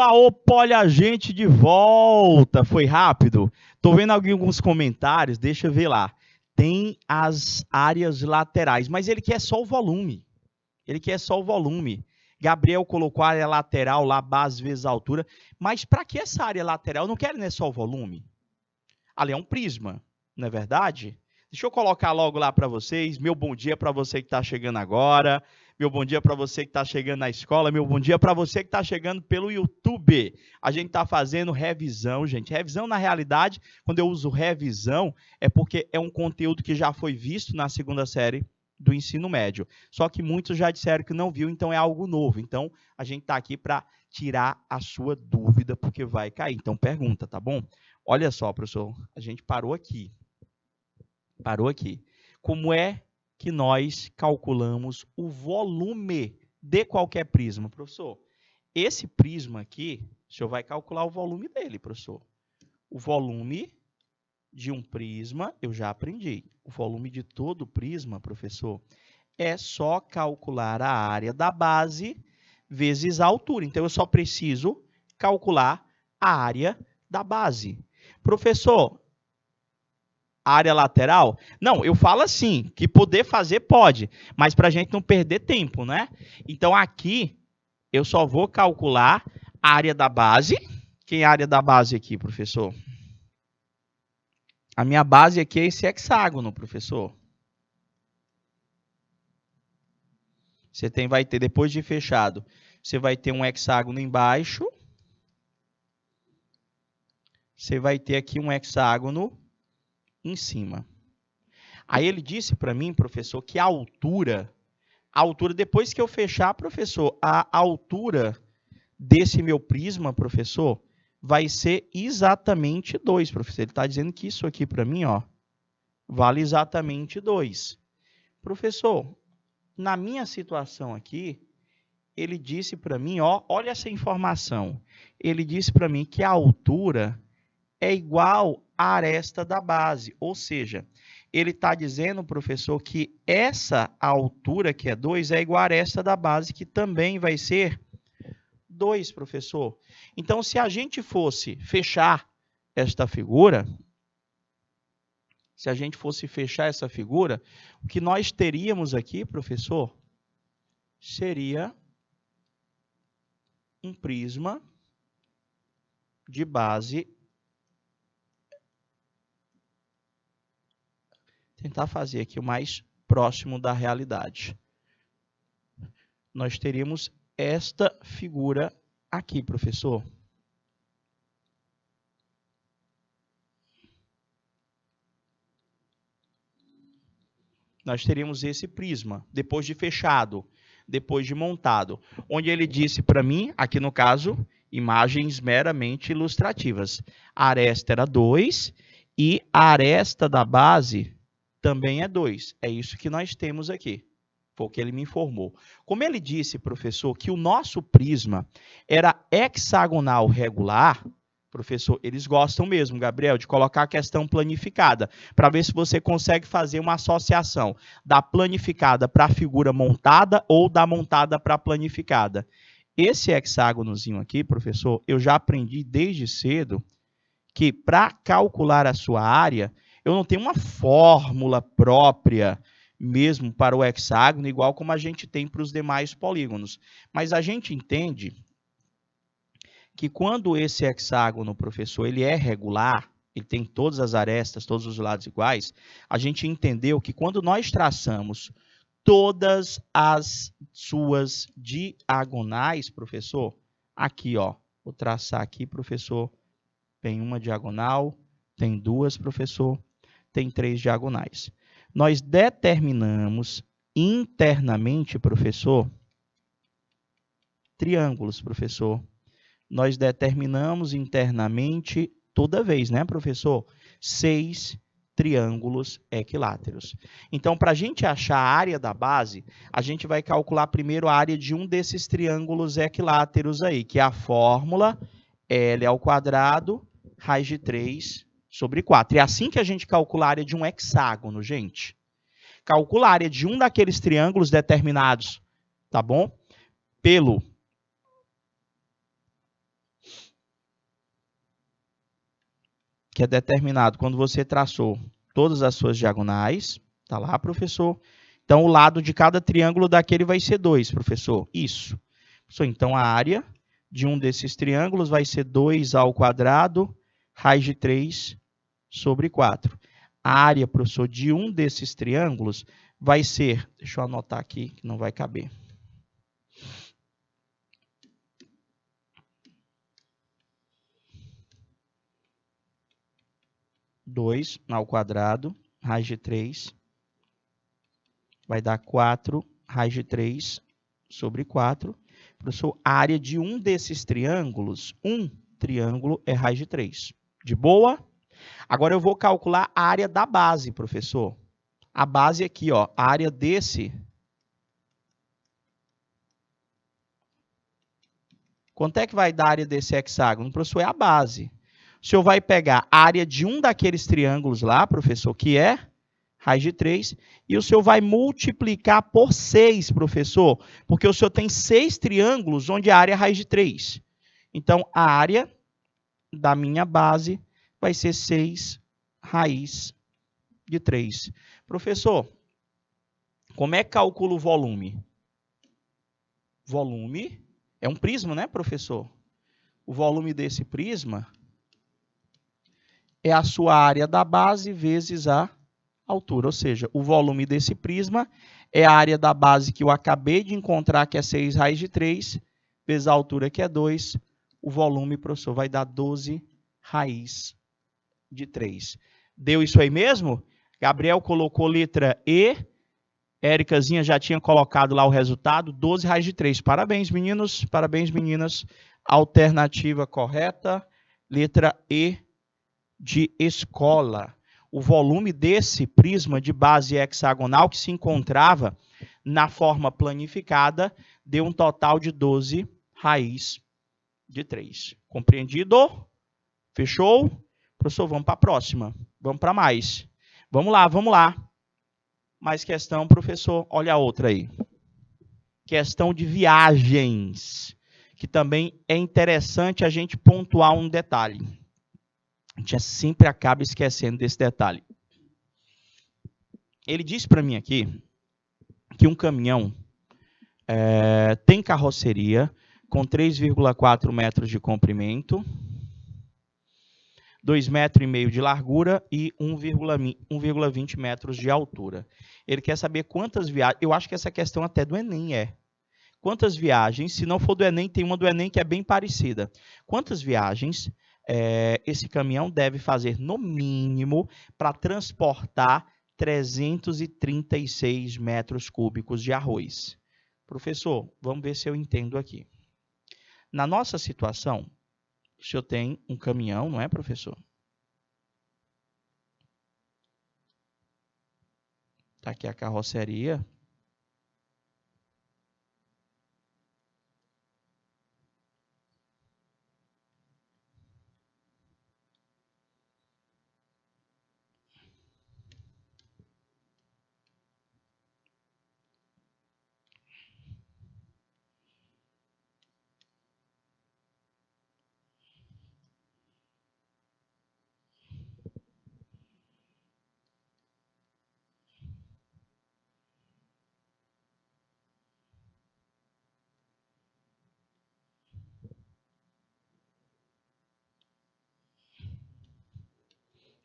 Opa, olha a gente de volta. Foi rápido? Tô vendo alguns comentários, deixa eu ver lá. Tem as áreas laterais, mas ele quer só o volume. Ele quer só o volume. Gabriel colocou a área lateral lá, base vezes altura. Mas para que essa área lateral? Eu não quero, né, só o volume. Ali é um prisma, não é verdade? Deixa eu colocar logo lá para vocês. Meu bom dia para você que está chegando agora. Meu bom dia para você que está chegando na escola. Meu bom dia para você que está chegando pelo YouTube. A gente está fazendo revisão, gente. Revisão, na realidade, quando eu uso revisão, é porque é um conteúdo que já foi visto na segunda série do ensino médio. Só que muitos já disseram que não viu, então é algo novo. Então, a gente está aqui para tirar a sua dúvida, porque vai cair. Então, pergunta, tá bom? Olha só, professor, a gente parou aqui. Como é que nós calculamos o volume de qualquer prisma, professor? Esse prisma aqui, o senhor vai calcular o volume dele, professor. O volume de um prisma, eu já aprendi. O volume de todo prisma, professor, é só calcular a área da base vezes a altura. Então, eu só preciso calcular a área da base. Professor, área lateral? Não, eu falo assim, que poder fazer pode, mas para a gente não perder tempo, né? Então, aqui, eu só vou calcular a área da base. Quem é a área da base aqui, professor? A minha base aqui é esse hexágono, professor. Você vai ter, depois de fechado, você vai ter um hexágono embaixo. Você vai ter aqui um hexágono em cima. Aí ele disse para mim, professor, que a altura, depois que eu fechar, professor, a altura desse meu prisma, professor, vai ser exatamente 2, professor. Ele está dizendo que isso aqui para mim, ó, vale exatamente 2. Professor, na minha situação aqui, ele disse para mim, ó, olha essa informação. Ele disse para mim que a altura é igual à aresta da base, ou seja, ele está dizendo, professor, que essa altura, que é 2, é igual à aresta da base, que também vai ser 2, professor. Então, se a gente fosse fechar esta figura, o que nós teríamos aqui, professor, seria um prisma de base. Tentar fazer aqui o mais próximo da realidade. Nós teríamos esta figura aqui, professor. Nós teríamos esse prisma, depois de fechado, depois de montado, onde ele disse para mim, aqui no caso, imagens meramente ilustrativas. A aresta era 2 e a aresta da base também é 2. É isso que nós temos aqui. Foi o que ele me informou. Como ele disse, professor, que o nosso prisma era hexagonal regular, professor, eles gostam mesmo, Gabriel, de colocar a questão planificada, para ver se você consegue fazer uma associação da planificada para a figura montada ou da montada para a planificada. Esse hexágonozinho aqui, professor, eu já aprendi desde cedo que para calcular a sua área, eu não tenho uma fórmula própria mesmo para o hexágono, igual como a gente tem para os demais polígonos. Mas a gente entende que quando esse hexágono, professor, ele é regular, ele tem todas as arestas, todos os lados iguais, a gente entendeu que quando nós traçamos todas as suas diagonais, professor, aqui, ó, vou traçar aqui, professor, tem uma diagonal, tem duas, professor, tem 3 diagonais. Nós determinamos internamente, professor, triângulos, professor. Nós determinamos internamente, toda vez, né, professor? 6 triângulos equiláteros. Então, para a gente achar a área da base, a gente vai calcular primeiro a área de um desses triângulos equiláteros aí, que é a fórmula L ao quadrado, raiz de 3 sobre 4. É assim que a gente calcula a área de um hexágono, gente. Calcula a área de um daqueles triângulos determinados, tá bom? Pelo que é determinado quando você traçou todas as suas diagonais. Tá lá, professor? Então, o lado de cada triângulo daquele vai ser 2, professor. Isso. Professor, então, a área de um desses triângulos vai ser 2 raiz de 3 sobre 4. A área, professor, de um desses triângulos vai ser... Deixa eu anotar aqui, que não vai caber. 2 raiz de 3, vai dar 4 raiz de 3 sobre 4. Professor, a área de um desses triângulos, um triângulo é raiz de 3. De boa? Agora eu vou calcular a área da base, professor. A base aqui, ó, a área desse... Quanto é que vai dar a área desse hexágono? Professor, é a base. O senhor vai pegar a área de um daqueles triângulos lá, professor, que é raiz de 3, e o senhor vai multiplicar por 6, professor, porque o senhor tem 6 triângulos onde a área é raiz de 3. Então, a área da minha base vai ser 6 raiz de 3. Professor, como é que calcula o volume? Volume é um prisma, né, professor? O volume desse prisma é a sua área da base vezes a altura, ou seja, o volume desse prisma é a área da base que eu acabei de encontrar, que é 6 raiz de 3, vezes a altura, que é 2. O volume, professor, vai dar 12 raiz de 3. Deu isso aí mesmo? Gabriel colocou letra E. Éricazinha já tinha colocado lá o resultado, 12 raiz de 3. Parabéns, meninos. Parabéns, meninas. Alternativa correta, letra E de escola. O volume desse prisma de base hexagonal que se encontrava na forma planificada deu um total de 12 raiz de 3. Compreendido? Fechou? Professor, vamos para a próxima. Vamos para mais. Vamos lá, vamos lá. Mais questão, professor. Olha a outra aí. Questão de viagens, que também é interessante a gente pontuar um detalhe. A gente sempre acaba esquecendo desse detalhe. Ele disse para mim aqui que um caminhão tem carroceria com 3,4 metros de comprimento, 2,5 metros de largura e 1,20 metros de altura. Ele quer saber quantas viagens... Eu acho que essa questão até do Enem é. Quantas viagens, se não for do Enem, tem uma do Enem que é bem parecida. Quantas viagens esse caminhão deve fazer, no mínimo, para transportar 336 metros cúbicos de arroz? Professor, vamos ver se eu entendo aqui. Na nossa situação, o senhor tem um caminhão, não é, professor? Está aqui a carroceria.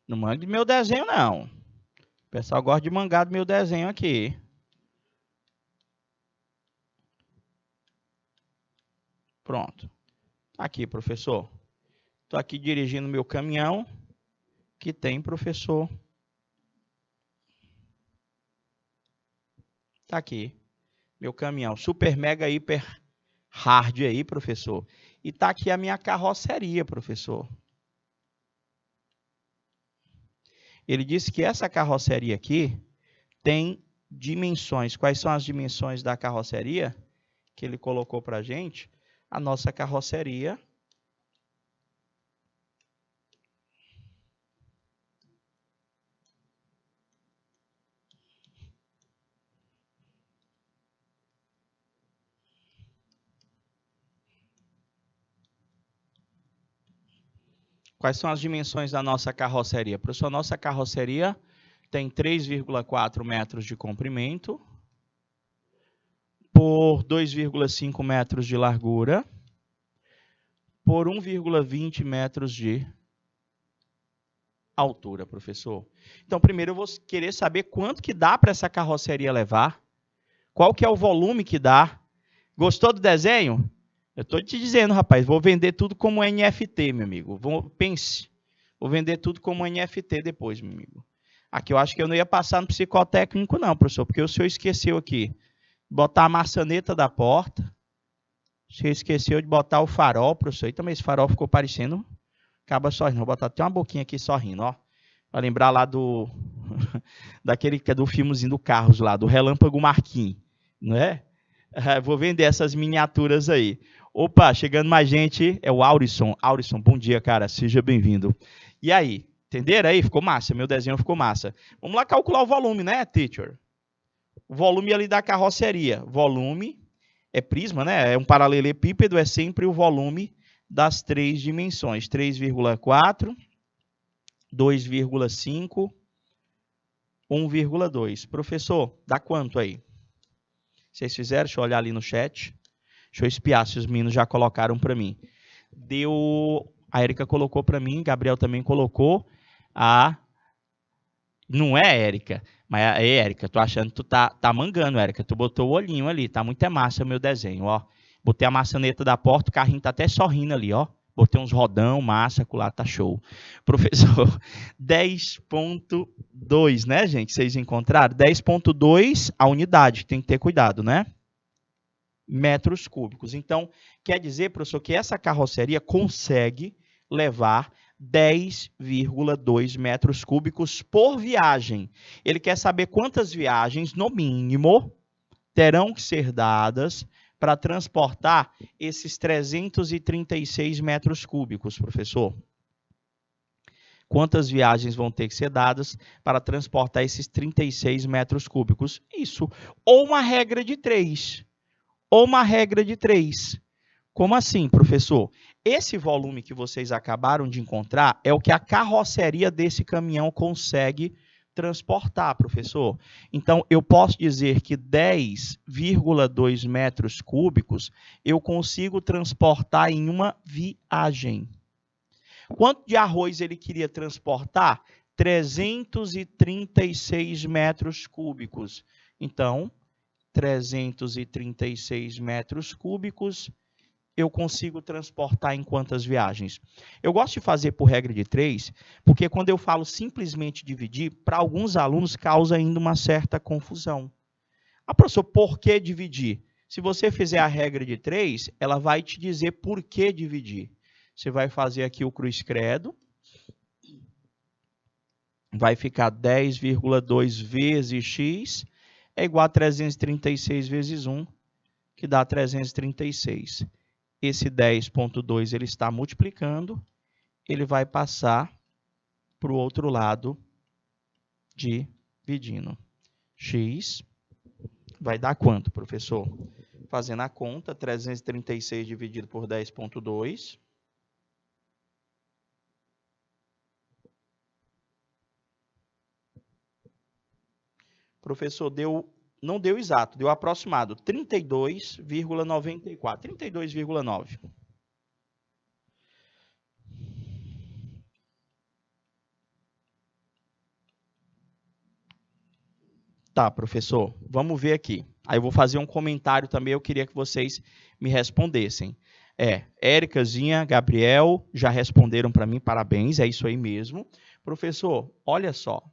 Não mangue meu desenho, não. O pessoal gosta de mangar do meu desenho aqui. Pronto. Aqui, professor. Estou aqui dirigindo meu caminhão, que tem, professor. Está aqui. Meu caminhão super, mega, hiper hard aí, professor. E está aqui a minha carroceria, professor. Ele disse que essa carroceria aqui tem dimensões. Quais são as dimensões da carroceria que ele colocou para a gente? A nossa carroceria Quais são as dimensões da nossa carroceria? Professor, a nossa carroceria tem 3,4 metros de comprimento por 2,5 metros de largura por 1,20 metros de altura, professor. Então, primeiro eu vou querer saber quanto que dá para essa carroceria levar, qual que é o volume que dá. Gostou do desenho? Eu estou te dizendo, rapaz, vou vender tudo como NFT, meu amigo. Pense, vou vender tudo como NFT depois, meu amigo. Aqui eu acho que eu não ia passar no psicotécnico não, professor, porque o senhor esqueceu aqui botar a maçaneta da porta. Você esqueceu de botar o farol, professor. E também esse farol ficou parecendo acaba sorrindo. Vou botar até uma boquinha aqui sorrindo, ó. Para lembrar lá do daquele que é do filmezinho do Carros lá, do Relâmpago Marquinhos, não é? Vou vender essas miniaturas aí. Opa, chegando mais gente, é o Aurisson. Aurisson, bom dia, cara, seja bem-vindo. E aí, entenderam aí? Ficou massa, meu desenho ficou massa. Vamos lá calcular o volume, né, teacher? O volume ali da carroceria. Volume é prisma, né? É um paralelepípedo, é sempre o volume das três dimensões. 3,4, 2,5, 1,2. Professor, dá quanto aí? Vocês fizeram? Deixa eu olhar ali no chat. Deixa eu espiar se os meninos já colocaram para mim. Deu... A Érica colocou para mim, Gabriel também colocou. Não é, Érica, mas é, Érica, tô achando que tu tá mangando, Érica. Tu botou o olhinho ali, tá muito massa o meu desenho, ó. Botei a maçaneta da porta, o carrinho tá até sorrindo ali, ó. Botei uns rodão, massa, lá, tá show. Professor, 10,2, né, gente? Vocês encontraram? 10,2 a unidade, tem que ter cuidado, né? Metros cúbicos. Então, quer dizer, professor, que essa carroceria consegue levar 10,2 metros cúbicos por viagem. Ele quer saber quantas viagens, no mínimo, terão que ser dadas para transportar esses 336 metros cúbicos, professor. Quantas viagens vão ter que ser dadas para transportar esses 36 metros cúbicos? Isso. Ou uma regra de 3. Ou uma regra de 3. Como assim, professor? Esse volume que vocês acabaram de encontrar é o que a carroceria desse caminhão consegue transportar, professor. Então, eu posso dizer que 10,2 metros cúbicos eu consigo transportar em uma viagem. Quanto de arroz ele queria transportar? 336 metros cúbicos. Então, 336 metros cúbicos eu consigo transportar em quantas viagens? Eu gosto de fazer por regra de 3, porque quando eu falo simplesmente dividir, para alguns alunos causa ainda uma certa confusão. Ah, professor, por que dividir? Se você fizer a regra de 3, ela vai te dizer por que dividir. Você vai fazer aqui o cruz credo. Vai ficar 10,2 vezes x é igual a 336 vezes 1, que dá 336. Esse 10,2 ele está multiplicando, ele vai passar para o outro lado dividindo. X vai dar quanto, professor? Fazendo a conta, 336 dividido por 10,2. Professor, não deu exato, deu aproximado, 32,94, 32,9. Tá, professor, vamos ver aqui. Aí eu vou fazer um comentário também, eu queria que vocês me respondessem. Éricazinha, Gabriel, já responderam para mim, parabéns, é isso aí mesmo. Professor, olha só,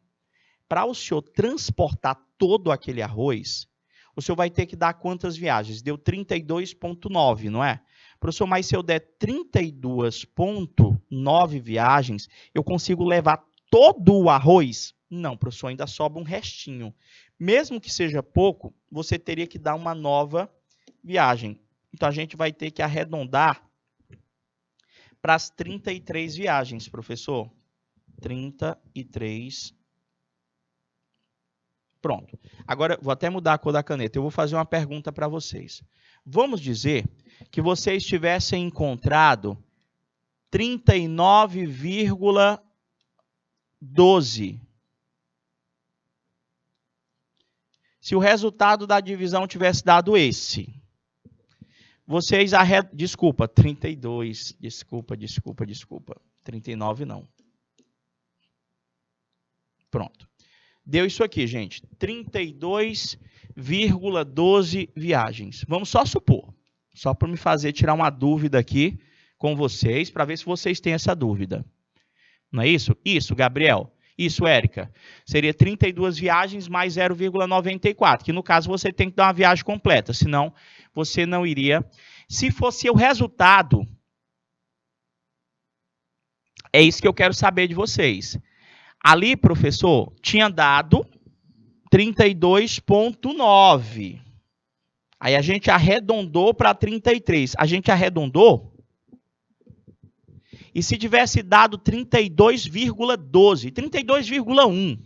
para o senhor transportar todo aquele arroz, o senhor vai ter que dar quantas viagens? Deu 32,9, não é? Professor, mas se eu der 32,9 viagens, eu consigo levar todo o arroz? Não, professor, ainda sobra um restinho. Mesmo que seja pouco, você teria que dar uma nova viagem. Então, a gente vai ter que arredondar para as 33 viagens, professor. 33. Pronto. Agora, vou até mudar a cor da caneta. Eu vou fazer uma pergunta para vocês. Vamos dizer que vocês tivessem encontrado 39,12. Se o resultado da divisão tivesse dado esse, vocês desculpa, 32, desculpa. 39 não. Pronto. Deu isso aqui, gente. 32,12 viagens. Vamos só supor. Só para me fazer tirar uma dúvida aqui com vocês, para ver se vocês têm essa dúvida. Não é isso? Isso, Gabriel. Isso, Érica. Seria 32 viagens mais 0,94, que no caso você tem que dar uma viagem completa, senão você não iria. Se fosse o resultado, é isso que eu quero saber de vocês. Ali, professor, tinha dado 32,9. Aí a gente arredondou para 33. A gente arredondou. E se tivesse dado 32,12, 32,1.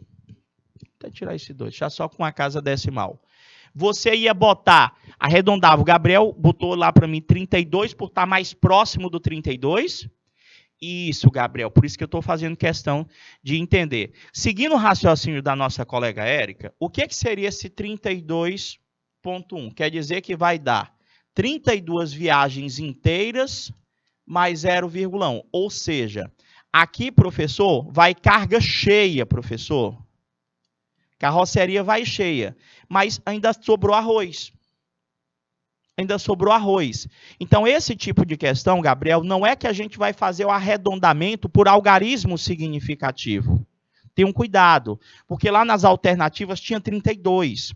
Vou tirar esse 2, deixar só com a casa decimal. Você ia botar, arredondava, o Gabriel botou lá para mim 32 por estar mais próximo do 32. Isso, Gabriel, por isso que eu estou fazendo questão de entender. Seguindo o raciocínio da nossa colega Érica, o que seria esse 32,1? Quer dizer que vai dar 32 viagens inteiras mais 0,1. Ou seja, aqui, professor, vai carga cheia, professor. Carroceria vai cheia. Mas ainda sobrou arroz. Então, esse tipo de questão, Gabriel, não é que a gente vai fazer o arredondamento por algarismo significativo. Tenham cuidado, porque lá nas alternativas tinha 32.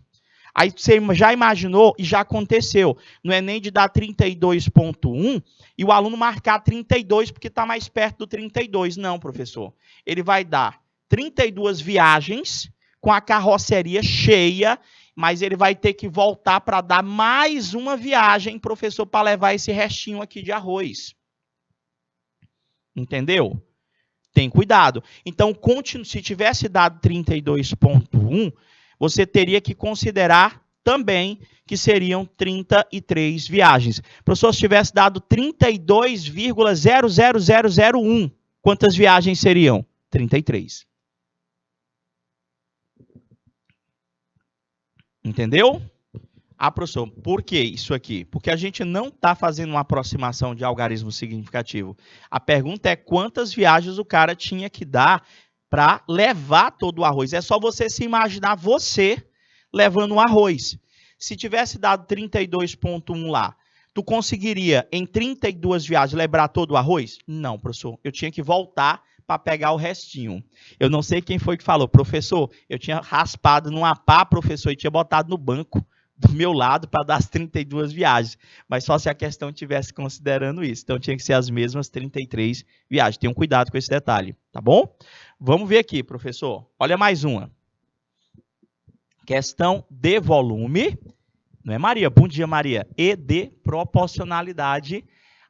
Aí você já imaginou e já aconteceu. No Enem de dar 32,1 e o aluno marcar 32 porque está mais perto do 32. Não, professor. Ele vai dar 32 viagens com a carroceria cheia, mas ele vai ter que voltar para dar mais uma viagem, professor, para levar esse restinho aqui de arroz. Entendeu? Tem cuidado. Então, se tivesse dado 32,1, você teria que considerar também que seriam 33 viagens. Professor, se tivesse dado 32,00001, quantas viagens seriam? 33. Entendeu? Ah, professor, por que isso aqui? Porque a gente não está fazendo uma aproximação de algarismo significativo. A pergunta é quantas viagens o cara tinha que dar para levar todo o arroz. É só você se imaginar você levando o arroz. Se tivesse dado 32,1 lá, tu conseguiria em 32 viagens levar todo o arroz? Não, professor. Eu tinha que voltar para pegar o restinho. Eu não sei quem foi que falou. Professor, eu tinha raspado numa pá, professor, e tinha botado no banco do meu lado para dar as 32 viagens. Mas só se a questão estivesse considerando isso. Então tinha que ser as mesmas 33 viagens. Tenham cuidado com esse detalhe, tá bom? Vamos ver aqui, professor. Olha mais uma. Questão de volume, não é, Maria? Bom dia, Maria. E de proporcionalidade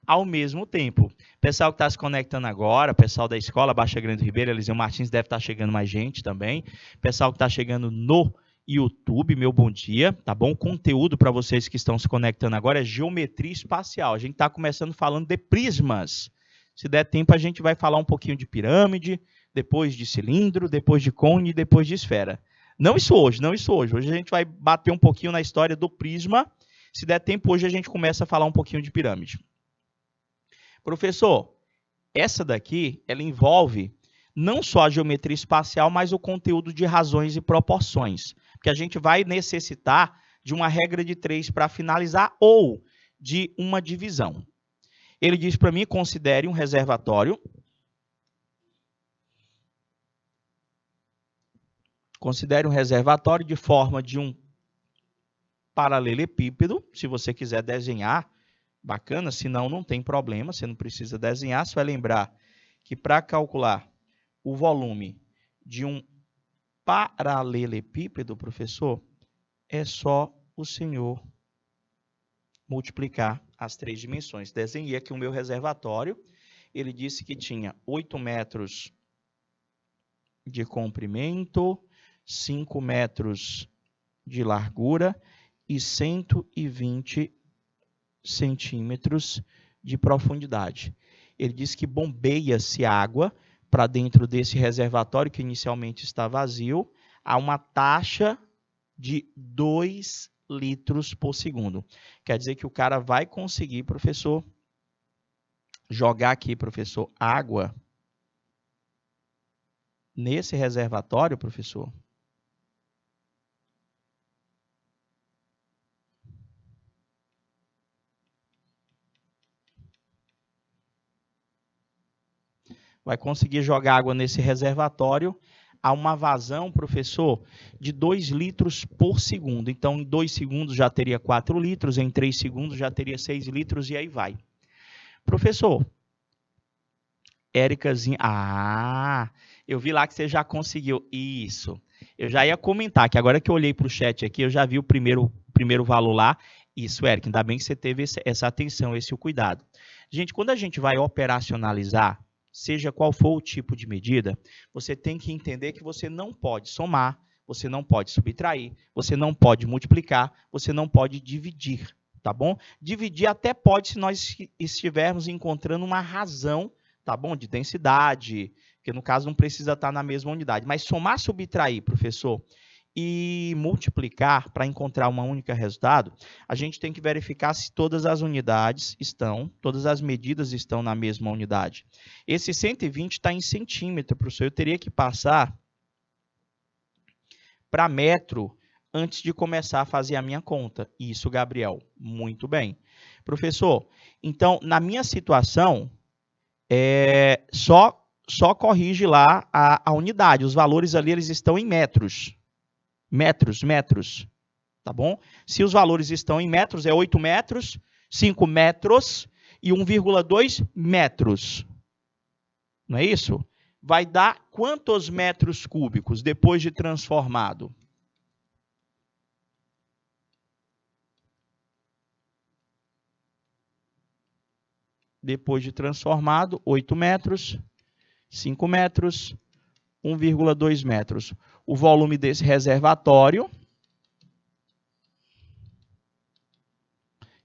ao mesmo tempo. Pessoal que está se conectando agora, pessoal da escola Baixa Grande do Ribeiro, Eliseu Martins, deve estar chegando mais gente também. Pessoal que está chegando no YouTube, meu bom dia, tá bom? Conteúdo para vocês que estão se conectando agora é geometria espacial. A gente está começando falando de prismas. Se der tempo, a gente vai falar um pouquinho de pirâmide, depois de cilindro, depois de cone e depois de esfera. Não isso hoje, não isso hoje. Hoje a gente vai bater um pouquinho na história do prisma. Se der tempo, hoje a gente começa a falar um pouquinho de pirâmide. Professor, essa daqui, ela envolve não só a geometria espacial, mas o conteúdo de razões e proporções. Porque a gente vai necessitar de uma regra de 3 para finalizar ou de uma divisão. Ele diz para mim, considere um reservatório. Considere um reservatório de forma de um paralelepípedo. Se você quiser desenhar, bacana, senão não tem problema, você não precisa desenhar. Você vai lembrar que para calcular o volume de um paralelepípedo, professor, é só o senhor multiplicar as 3 dimensões. Desenhei aqui o meu reservatório. Ele disse que tinha 8 metros de comprimento, 5 metros de largura e 120 centímetros de profundidade. Ele diz que bombeia-se água para dentro desse reservatório que inicialmente está vazio a uma taxa de 2 litros por segundo. Quer dizer que o cara vai conseguir, professor, jogar aqui, professor, água nesse reservatório, professor. Vai conseguir jogar água nesse reservatório a uma vazão, professor, de 2 litros por segundo. Então, em 2 segundos já teria 4 litros, em 3 segundos já teria 6 litros e aí vai. Professor, Éricazinha, eu vi lá que você já conseguiu. Isso. Eu já ia comentar, que agora que eu olhei para o chat aqui, eu já vi o primeiro valor lá. Isso, Érica, ainda bem que você teve essa atenção, esse cuidado. Gente, quando a gente vai operacionalizar, seja qual for o tipo de medida, você tem que entender que você não pode somar, você não pode subtrair, você não pode multiplicar, você não pode dividir, tá bom? Dividir até pode se nós estivermos encontrando uma razão, tá bom? De densidade, que no caso não precisa estar na mesma unidade. Mas somar, subtrair, professor, e multiplicar para encontrar uma única resultado, a gente tem que verificar se todas as unidades estão, todas as medidas estão na mesma unidade. Esse 120 está em centímetro, professor. Eu teria que passar para metro antes de começar a fazer a minha conta. Isso, Gabriel. Muito bem. Professor, então, na minha situação, só corrige lá a unidade. Os valores ali eles estão em metros. Metros, tá bom? Se os valores estão em metros, é 8 metros, 5 metros e 1,2 metros. Não é isso? Vai dar quantos metros cúbicos depois de transformado? Depois de transformado, 8 metros, 5 metros, 1,2 metros. O volume desse reservatório,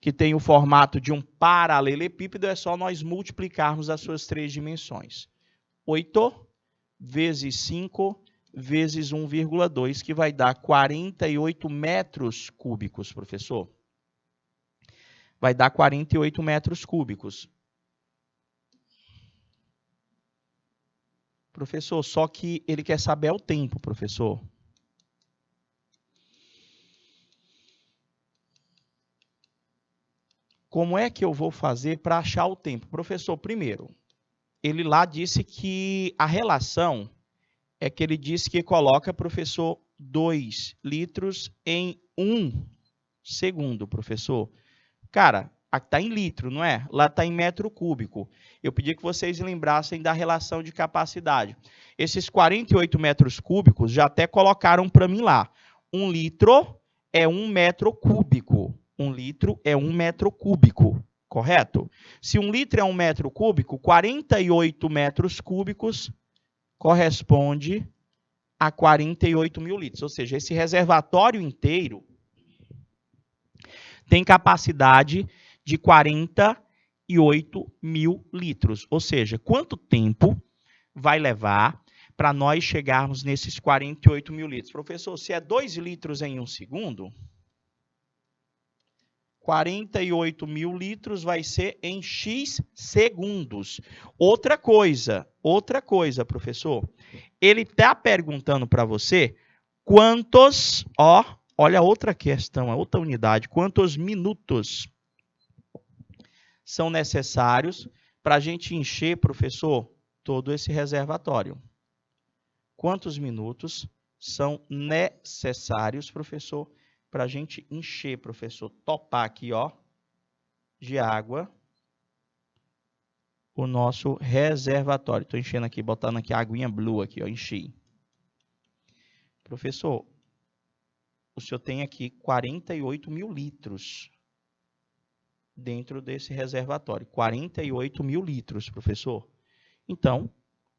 que tem o formato de um paralelepípedo, é só nós multiplicarmos as suas 3 dimensões. 8 vezes 5 vezes 1,2, que vai dar 48 metros cúbicos, professor. Vai dar 48 metros cúbicos. Professor, só que ele quer saber o tempo, professor. Como é que eu vou fazer para achar o tempo? Professor, primeiro, ele lá disse que a relação é que ele disse que coloca, professor, 2 litros em 1 segundo, professor. Cara, aqui está em litro, não é? Lá está em metro cúbico. Eu pedi que vocês lembrassem da relação de capacidade. Esses 48 metros cúbicos já até colocaram para mim lá. 1 litro é 1 metro cúbico. 1 litro é 1 metro cúbico, correto? Se 1 litro é 1 metro cúbico, 48 metros cúbicos corresponde a 48 mil litros. Ou seja, esse reservatório inteiro tem capacidade de 48 mil litros. Ou seja, quanto tempo vai levar para nós chegarmos nesses 48 mil litros? Professor, se é 2 litros em 1 segundo, 48 mil litros vai ser em X segundos. Outra coisa, professor. Ele está perguntando para você quantos, olha outra questão, outra unidade, quantos minutos são necessários para a gente encher, professor, todo esse reservatório. Quantos minutos são necessários, professor, para a gente encher, professor, topar aqui, de água, o nosso reservatório. Estou enchendo aqui, botando aqui a aguinha blue aqui, enchi. Professor, o senhor tem aqui 48 mil litros dentro desse reservatório. 48 mil litros, professor. Então,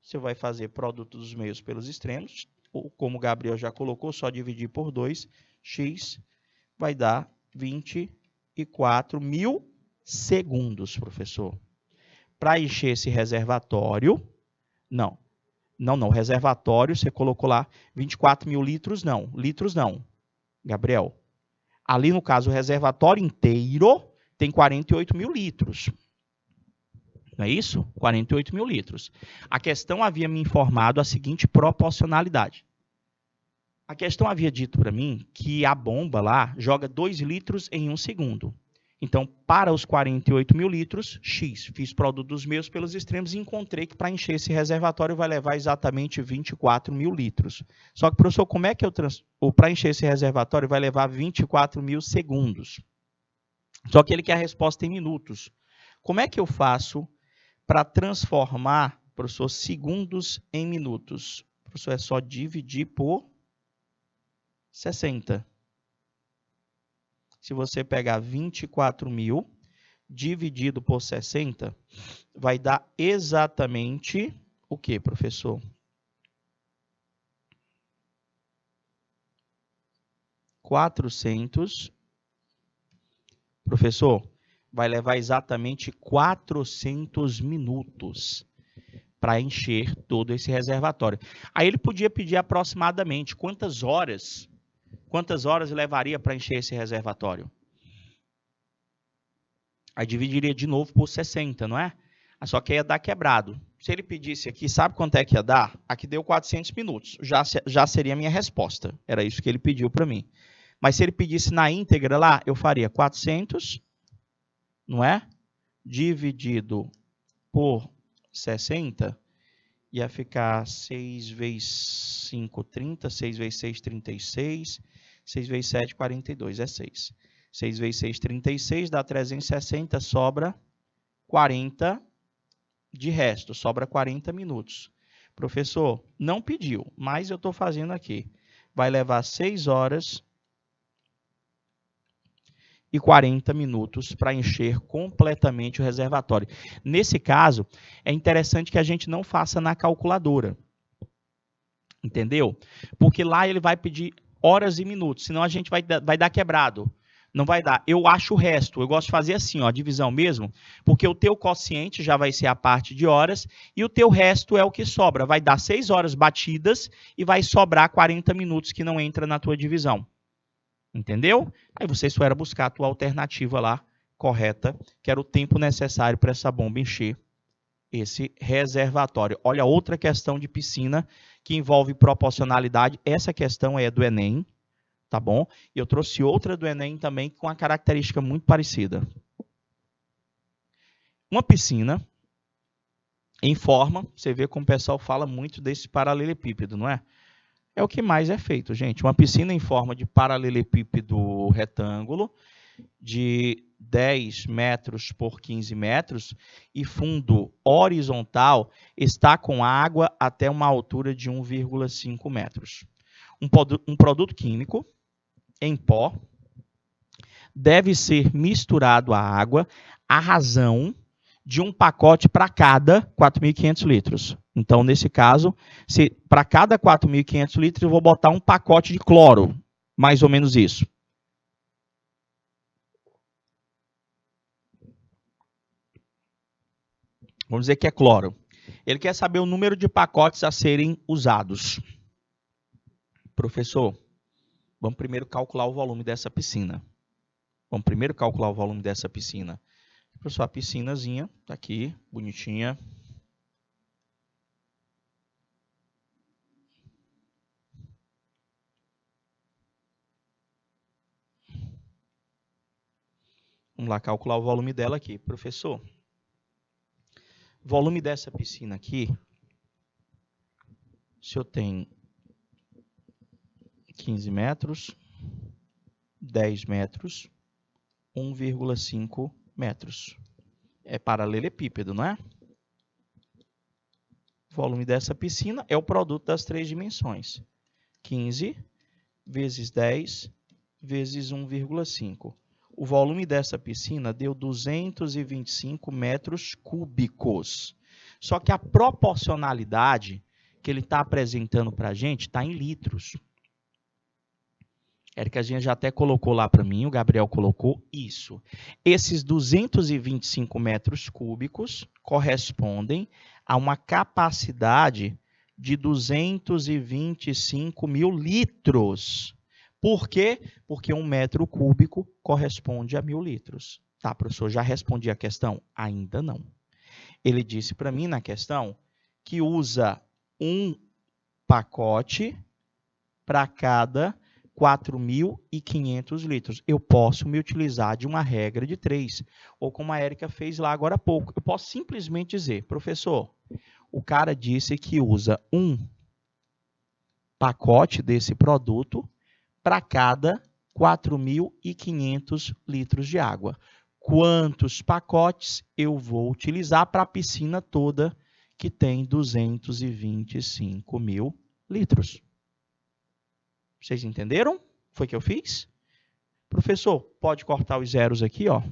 você vai fazer produto dos meios pelos extremos, ou como o Gabriel já colocou, só dividir por 2, x vai dar 24 mil segundos, professor. para encher esse reservatório, não, reservatório, você colocou lá 24 mil litros não, Gabriel. Ali no caso, o reservatório inteiro tem 48 mil litros. Não é isso? 48 mil litros. A questão havia me informado a seguinte proporcionalidade. A questão havia dito para mim que a bomba lá joga 2 litros em 1 segundo. Então, para os 48 mil litros, X. Fiz produtos meus pelos extremos e encontrei que para encher esse reservatório vai levar exatamente 24 mil litros. Só que, professor, como é que para encher esse reservatório vai levar 24 mil segundos? Só que ele quer a resposta em minutos. Como é que eu faço para transformar, professor, segundos em minutos? Professor, é só dividir por 60. Se você pegar 24 mil dividido por 60, vai dar exatamente o que, professor? 400. Professor, vai levar exatamente 400 minutos para encher todo esse reservatório. Aí ele podia pedir aproximadamente quantas horas levaria para encher esse reservatório? Aí dividiria de novo por 60, não é? Só que ia dar quebrado. Se ele pedisse aqui, sabe quanto é que ia dar? Aqui deu 400 minutos. Já seria a minha resposta. Era isso que ele pediu para mim. Mas se ele pedisse na íntegra lá, eu faria 400, não é? Dividido por 60, ia ficar 6 vezes 5, 30, 6 vezes 6, 36, 6 vezes 7, 42, é 6. 6 vezes 6, 36, dá 360, sobra 40 de resto, sobra 40 minutos. Professor, não pediu, mas eu estou fazendo aqui. Vai levar 6 horas e 40 minutos para encher completamente o reservatório. Nesse caso, é interessante que a gente não faça na calculadora. Entendeu? Porque lá ele vai pedir horas e minutos, senão a gente vai dar quebrado. Não vai dar. Eu acho o resto. Eu gosto de fazer assim, ó, divisão mesmo, porque o teu quociente já vai ser a parte de horas e o teu resto é o que sobra. Vai dar 6 horas batidas e vai sobrar 40 minutos que não entra na tua divisão. Entendeu? Aí você só era buscar a tua alternativa lá, correta, que era o tempo necessário para essa bomba encher esse reservatório. Olha, outra questão de piscina que envolve proporcionalidade. Essa questão é do Enem, tá bom? E eu trouxe outra do Enem também com uma característica muito parecida. Uma piscina em forma, você vê como o pessoal fala muito desse paralelepípedo, não é? É o que mais é feito, gente. Uma piscina em forma de paralelepípedo retângulo, de 10 metros por 15 metros, e fundo horizontal, está com água até uma altura de 1,5 metros. Um produto químico em pó deve ser misturado à água à razão de um pacote para cada 4.500 litros. Então, nesse caso, para cada 4.500 litros, eu vou botar um pacote de cloro, mais ou menos isso. Vamos dizer que é cloro. Ele quer saber o número de pacotes a serem usados. Professor, vamos primeiro calcular o volume dessa piscina. Professor, a piscinazinha está aqui, bonitinha. Vamos lá calcular o volume dela aqui. Professor, o volume dessa piscina aqui, se eu tenho 15 metros, 10 metros, 1,5 metros. É paralelepípedo, não é? O volume dessa piscina é o produto das 3 dimensões. 15 vezes 10 vezes 1,5. O volume dessa piscina deu 225 metros cúbicos. Só que a proporcionalidade que ele está apresentando para a gente está em litros. Éricazinha já até colocou lá para mim, o Gabriel colocou isso. Esses 225 metros cúbicos, correspondem a uma capacidade de 225 mil litros. Por quê? Porque 1 metro cúbico corresponde a 1.000 litros. Tá, professor, já respondi a questão? Ainda não. Ele disse para mim na questão que usa um pacote para cada 4.500 litros. Eu posso me utilizar de uma regra de 3, ou como a Érica fez lá agora há pouco. Eu posso simplesmente dizer, professor, o cara disse que usa um pacote desse produto para cada 4.500 litros de água. Quantos pacotes eu vou utilizar para a piscina toda que tem 225 mil litros? Vocês entenderam? Foi o que eu fiz? Professor, pode cortar os zeros aqui, ó.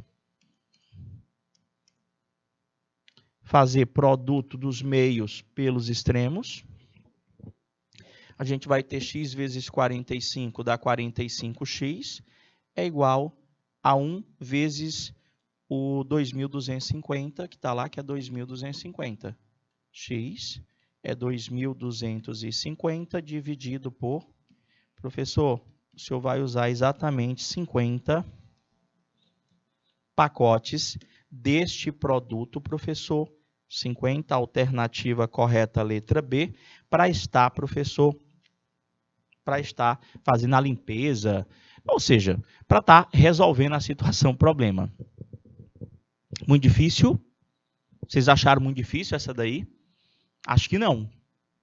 Fazer produto dos meios pelos extremos. A gente vai ter x vezes 45 dá 45x, é igual a 1 vezes o 2.250, que está lá, que é 2.250. X é 2.250 dividido por... Professor, o senhor vai usar exatamente 50 pacotes deste produto, professor. 50, alternativa correta, letra B, para estar, professor, para estar fazendo a limpeza, ou seja, para estar resolvendo a situação, o problema. Muito difícil? Vocês acharam muito difícil essa daí? Acho que não.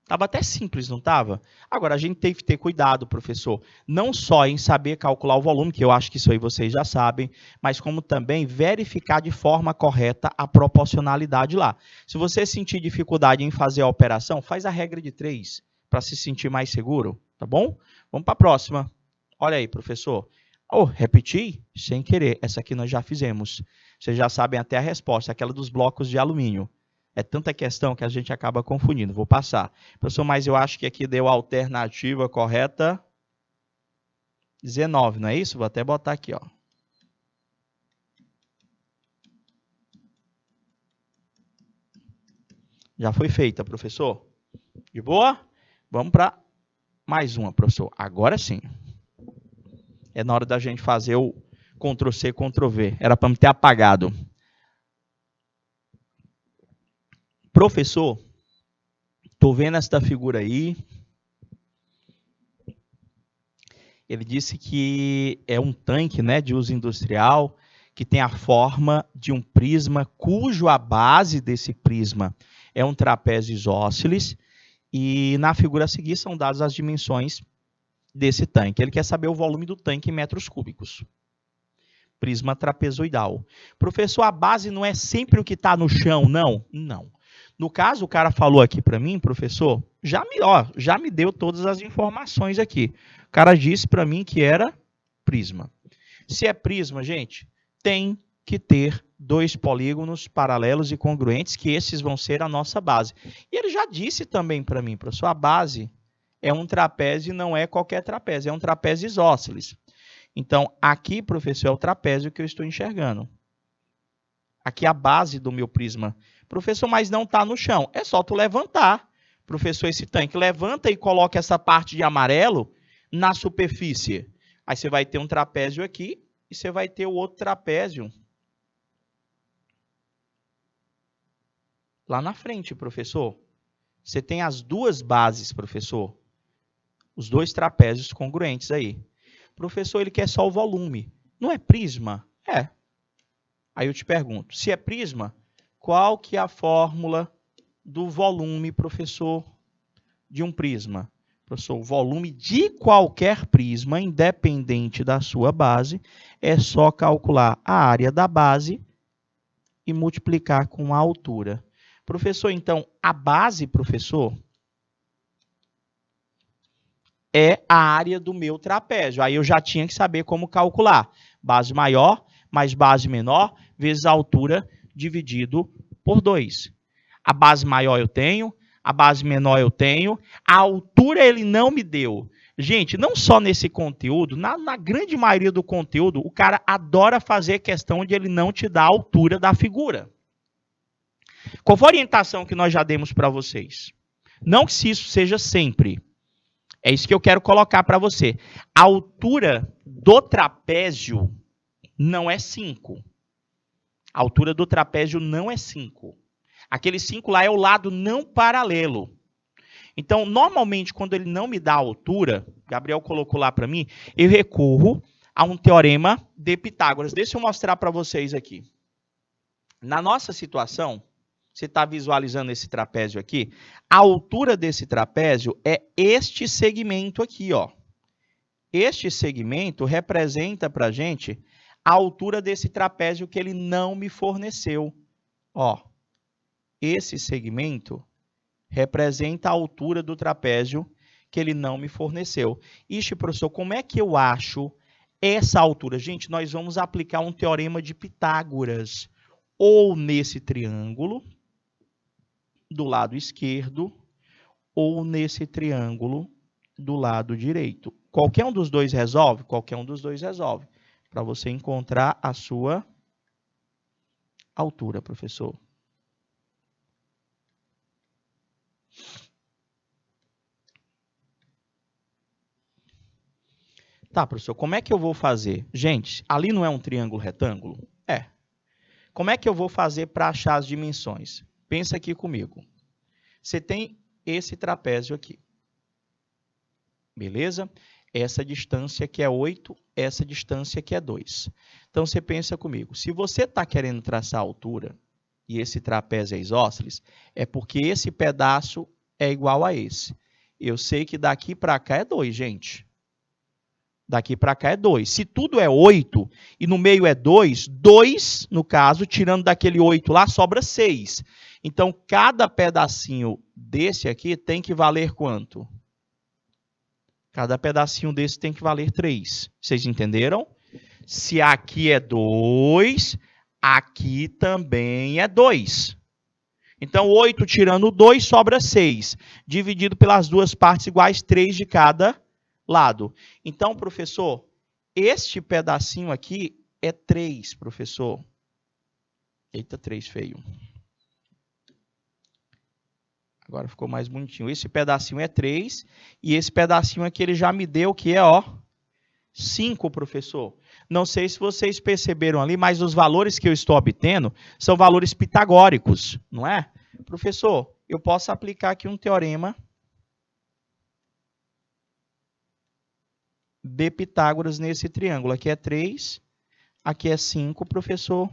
Estava até simples, não estava? Agora, a gente tem que ter cuidado, professor, não só em saber calcular o volume, que eu acho que isso aí vocês já sabem, mas como também verificar de forma correta a proporcionalidade lá. Se você sentir dificuldade em fazer a operação, faz a regra de 3, para se sentir mais seguro, tá bom? Vamos para a próxima. Olha aí, professor. Oh, repeti? Sem querer. Essa aqui nós já fizemos. Vocês já sabem até a resposta, aquela dos blocos de alumínio. É tanta questão que a gente acaba confundindo. Vou passar. Professor, mas eu acho que aqui deu a alternativa correta 19, não é isso? Vou até botar aqui, ó. Já foi feita, professor. De boa? Vamos para mais uma, professor. Agora sim. É na hora da gente fazer o Ctrl+C, Ctrl+V. Era para me ter apagado. Professor, estou vendo esta figura aí. Ele disse que é um tanque, né, de uso industrial, que tem a forma de um prisma, cujo a base desse prisma é um trapézio isósceles. E na figura a seguir são dadas as dimensões desse tanque. Ele quer saber o volume do tanque em metros cúbicos. Prisma trapezoidal. Professor, a base não é sempre o que está no chão, não? Não. No caso, o cara falou aqui para mim, professor, já me deu todas as informações aqui. O cara disse para mim que era prisma. Se é prisma, gente, tem que ter 2 polígonos paralelos e congruentes, que esses vão ser a nossa base. E ele já disse também para mim, professor, a base é um trapézio e não é qualquer trapézio, é um trapézio isósceles. Então, aqui, professor, é o trapézio que eu estou enxergando. Aqui é a base do meu prisma. Professor, mas não está no chão. É só tu levantar. Professor, esse tanque levanta e coloca essa parte de amarelo na superfície. Aí você vai ter um trapézio aqui e você vai ter o outro trapézio lá na frente, professor. Você tem as duas bases, professor. Os 2 trapézios congruentes aí. Professor, ele quer só o volume. Não é prisma? É. Aí eu te pergunto, se é prisma, qual que é a fórmula do volume, professor, de um prisma? Professor, o volume de qualquer prisma, independente da sua base, é só calcular a área da base e multiplicar com a altura. Professor, então, a base, professor, é a área do meu trapézio. Aí eu já tinha que saber como calcular. Base maior mais base menor vezes a altura dividido por 2. A base maior eu tenho, a base menor eu tenho, a altura ele não me deu. Gente, não só nesse conteúdo, na grande maioria do conteúdo, o cara adora fazer questão de ele não te dar a altura da figura. Qual foi a orientação que nós já demos para vocês? Não que se isso seja sempre. É isso que eu quero colocar para você. A altura do trapézio não é 5. A altura do trapézio não é 5. Aquele 5 lá é o lado não paralelo. Então, normalmente, quando ele não me dá a altura, Gabriel colocou lá para mim, eu recorro a um teorema de Pitágoras. Deixa eu mostrar para vocês aqui. Na nossa situação, você está visualizando esse trapézio aqui? A altura desse trapézio é este segmento aqui, ó. Este segmento representa para a gente a altura desse trapézio que ele não me forneceu. Ó, esse segmento representa a altura do trapézio que ele não me forneceu. Ixi, professor, como é que eu acho essa altura? Gente, nós vamos aplicar um teorema de Pitágoras. Ou nesse triângulo do lado esquerdo, ou nesse triângulo do lado direito. Qualquer um dos dois resolve? Qualquer um dos dois resolve. Para você encontrar a sua altura, professor. Tá, professor, como é que eu vou fazer? Gente, ali não é um triângulo retângulo? É. Como é que eu vou fazer para achar as dimensões? Pensa aqui comigo. Você tem esse trapézio aqui. Beleza? Essa distância que é 8, essa distância que é 2. Então, você pensa comigo. Se você está querendo traçar a altura, e esse trapézio é isósceles, é porque esse pedaço é igual a esse. Eu sei que daqui para cá é 2, gente. Daqui para cá é 2. Se tudo é 8 e no meio é 2, 2, no caso, tirando daquele 8 lá, sobra 6. Então, cada pedacinho desse aqui tem que valer quanto? Cada pedacinho desse tem que valer 3. Vocês entenderam? Se aqui é 2, aqui também é 2. Então, 8 tirando 2, sobra 6. Dividido pelas duas partes iguais, 3 de cada lado. Então, professor, este pedacinho aqui é 3, professor. Eita, 3 feio. Agora ficou mais bonitinho. Esse pedacinho é 3 e esse pedacinho aqui ele já me deu que é, ó, 5, professor. Não sei se vocês perceberam ali, mas os valores que eu estou obtendo são valores pitagóricos, não é? Professor, eu posso aplicar aqui um teorema de Pitágoras nesse triângulo. Aqui é 3, aqui é 5, professor,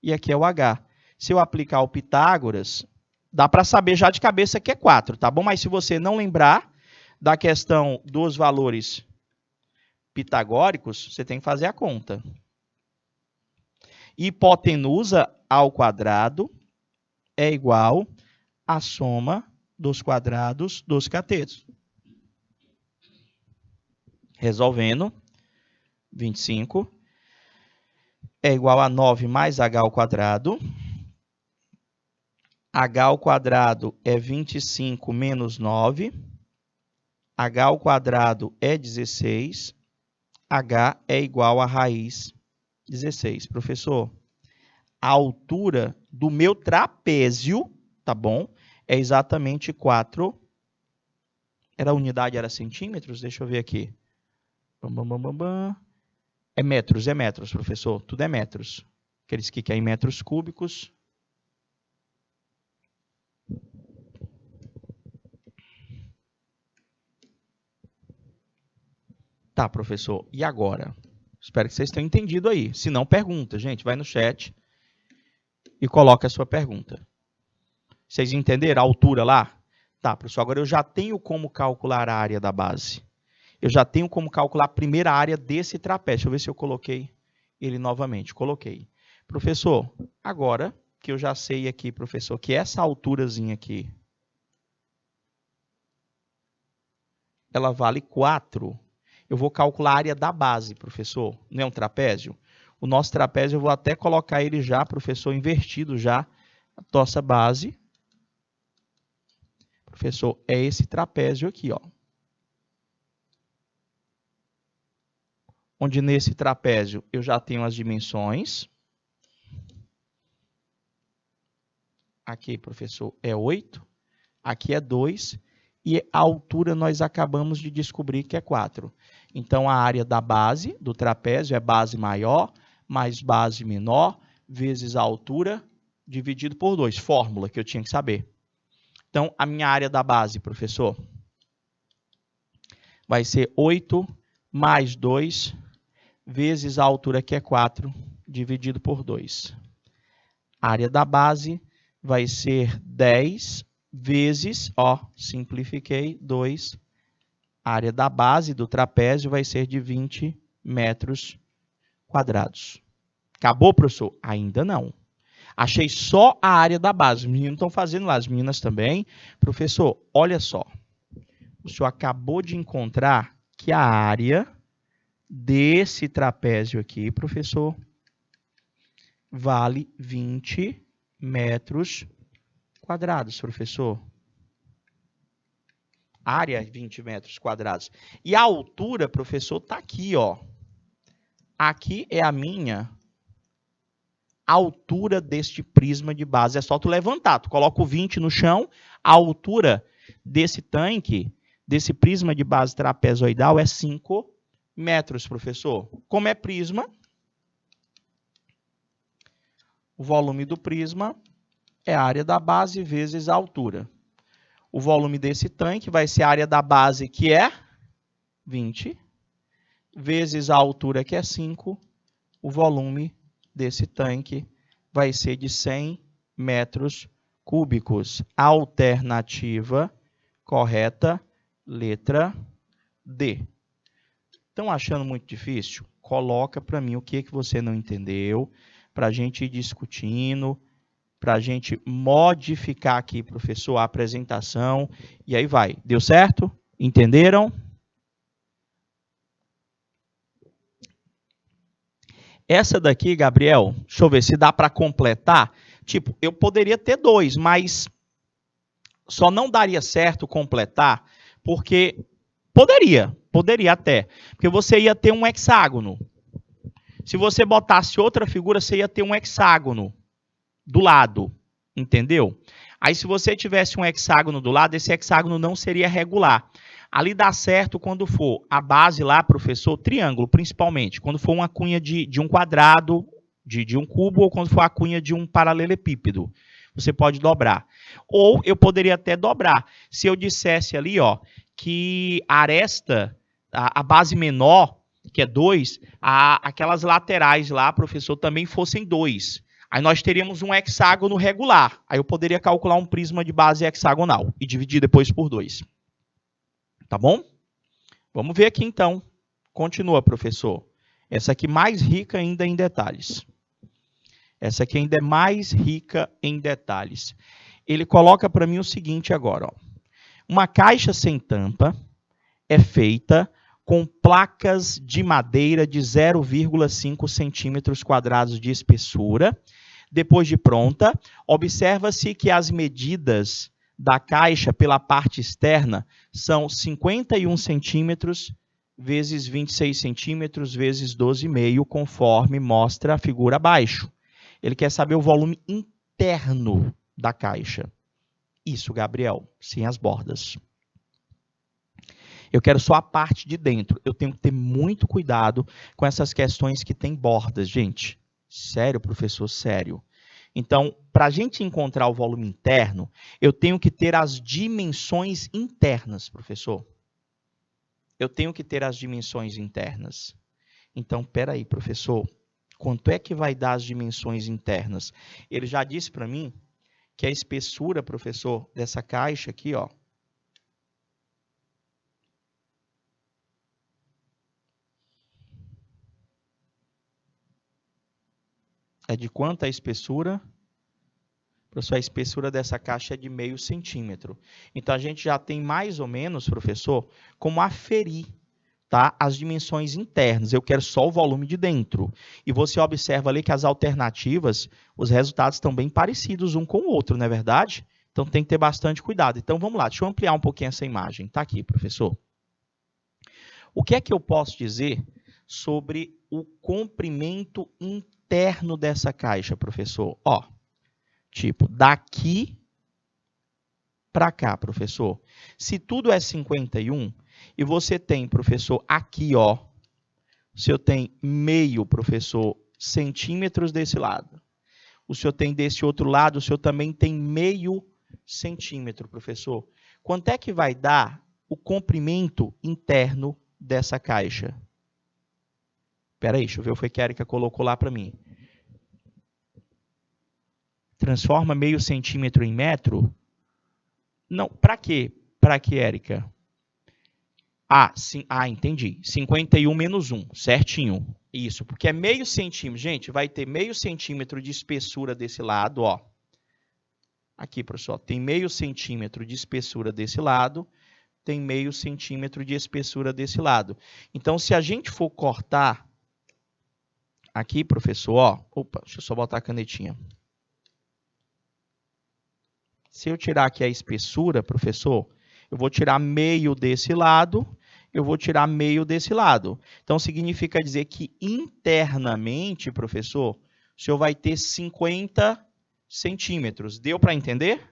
e aqui é o H. Se eu aplicar o Pitágoras, dá para saber já de cabeça que é 4, tá bom? Mas se você não lembrar da questão dos valores pitagóricos, você tem que fazer a conta. Hipotenusa ao quadrado é igual à soma dos quadrados dos catetos. Resolvendo, 25 é igual a 9 mais h ao quadrado. H ao quadrado é 25 menos 9. H ao quadrado é 16. H é igual a raiz 16. Professor, a altura do meu trapézio, tá bom? É exatamente 4. Era a unidade, era centímetros? Deixa eu ver aqui. É metros, professor. Tudo é metros. Aqueles que querem metros cúbicos. Tá, professor. E agora? Espero que vocês tenham entendido aí. Se não, pergunta, gente. Vai no chat e coloca a sua pergunta. Vocês entenderam a altura lá? Tá, professor. Agora eu já tenho como calcular a área da base. Eu já tenho como calcular a primeira área desse trapézio. Deixa eu ver se eu coloquei ele novamente. Coloquei. Professor, agora que eu já sei aqui, professor, que essa alturazinha aqui, ela vale 4. Eu vou calcular a área da base, professor. Não é um trapézio? O nosso trapézio, eu vou até colocar ele já, professor, invertido já. A nossa base, professor, é esse trapézio aqui, ó. Onde nesse trapézio eu já tenho as dimensões. Aqui, professor, é 8. Aqui é 2. E a altura nós acabamos de descobrir que é 4. Então, a área da base do trapézio é base maior mais base menor vezes a altura dividido por 2. Fórmula que eu tinha que saber. Então, a minha área da base, professor, vai ser 8 mais 2 vezes a altura que é 4 dividido por 2. A área da base vai ser 10 vezes, simplifiquei, 2. A área da base do trapézio vai ser de 20 metros quadrados. Acabou, professor? Ainda não. Achei só a área da base. Os meninos estão fazendo lá, as meninas também. Professor, olha só. O senhor acabou de encontrar que a área desse trapézio aqui, professor, vale 20 metros quadrados, professor. Área 20 metros quadrados. E a altura, professor, está aqui, ó. Aqui é a minha altura deste prisma de base. É só tu levantar. Tu coloca o 20 no chão, a altura desse tanque, desse prisma de base trapezoidal é 5 metros, professor. Como é prisma, o volume do prisma é a área da base vezes a altura. O volume desse tanque vai ser a área da base, que é 20, vezes a altura, que é 5. O volume desse tanque vai ser de 100 metros cúbicos. Alternativa correta, letra D. Estão achando muito difícil? Coloca para mim o que você não entendeu, para a gente ir discutindo, para a gente modificar aqui, professor, a apresentação, e aí vai. Deu certo? Entenderam? Essa daqui, Gabriel, deixa eu ver se dá para completar. Tipo, eu poderia ter 2, mas só não daria certo completar, porque poderia até, porque você ia ter um hexágono. Se você botasse outra figura, você ia ter um hexágono do lado, entendeu? Aí, se você tivesse um hexágono do lado, esse hexágono não seria regular. Ali dá certo quando for a base lá, professor, triângulo, principalmente. Quando for uma cunha de um quadrado, de um cubo, ou quando for a cunha de um paralelepípedo. Você pode dobrar. Ou eu poderia até dobrar. Se eu dissesse ali, ó, que a aresta, a base menor, que é 2, aquelas laterais lá, professor, também fossem 2. Aí nós teríamos um hexágono regular. Aí eu poderia calcular um prisma de base hexagonal e dividir depois por 2. Tá bom? Vamos ver aqui então. Continua, professor. Essa aqui mais rica ainda em detalhes. Essa aqui ainda é mais rica em detalhes. Ele coloca para mim o seguinte agora. Ó. Uma caixa sem tampa é feita com placas de madeira de 0,5 centímetros quadrados de espessura. Depois de pronta, observa-se que as medidas da caixa pela parte externa são 51 centímetros vezes 26 centímetros vezes 12,5, conforme mostra a figura abaixo. Ele quer saber o volume interno da caixa. Isso, Gabriel, sem as bordas. Eu quero só a parte de dentro. Eu tenho que ter muito cuidado com essas questões que têm bordas, gente. Sério, professor, sério. Então, para a gente encontrar o volume interno, eu tenho que ter as dimensões internas, professor. Eu tenho que ter as dimensões internas. Então, espera aí, professor. Quanto é que vai dar as dimensões internas? Ele já disse para mim que a espessura, professor, dessa caixa aqui, ó, é de quanto a espessura? Professor, a espessura dessa caixa é de 0,5 centímetro. Então, a gente já tem mais ou menos, professor, como aferir, tá, as dimensões internas. Eu quero só o volume de dentro. E você observa ali que as alternativas, os resultados estão bem parecidos um com o outro, não é verdade? Então, tem que ter bastante cuidado. Então, vamos lá. Deixa eu ampliar um pouquinho essa imagem. Está aqui, professor. O que é que eu posso dizer sobre o comprimento interno dessa caixa, professor? Ó, Tipo, daqui para cá, professor. Se tudo é 51 e você tem, professor, aqui, ó, o senhor tem meio, professor, centímetros desse lado. O senhor tem desse outro lado, o senhor também tem meio centímetro, professor. Quanto é que vai dar o comprimento interno dessa caixa? Espera aí, deixa eu ver o que a Erika colocou lá para mim. Transforma meio centímetro em metro? Não, para quê? Para quê, Érica? Entendi. 51 menos 1, certinho. Isso, porque é meio centímetro. Gente, vai ter meio centímetro de espessura desse lado, ó. Aqui, professor, tem meio centímetro de espessura desse lado, tem meio centímetro de espessura desse lado. Então, se a gente for cortar aqui, professor, ó. Opa, deixa eu só botar a canetinha. Se eu tirar aqui a espessura, professor, eu vou tirar meio desse lado, eu vou tirar meio desse lado. Então, significa dizer que internamente, professor, o senhor vai ter 50 centímetros. Deu para entender?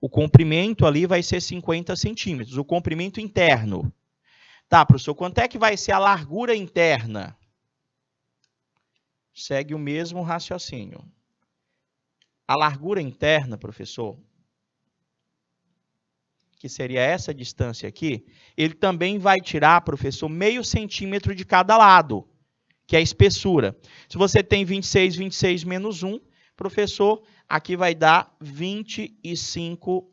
O comprimento ali vai ser 50 centímetros, o comprimento interno. Tá, professor, quanto é que vai ser a largura interna? Segue o mesmo raciocínio. A largura interna, professor, que seria essa distância aqui, ele também vai tirar, professor, meio centímetro de cada lado, que é a espessura. Se você tem 26, 26 menos 1, professor, aqui vai dar 25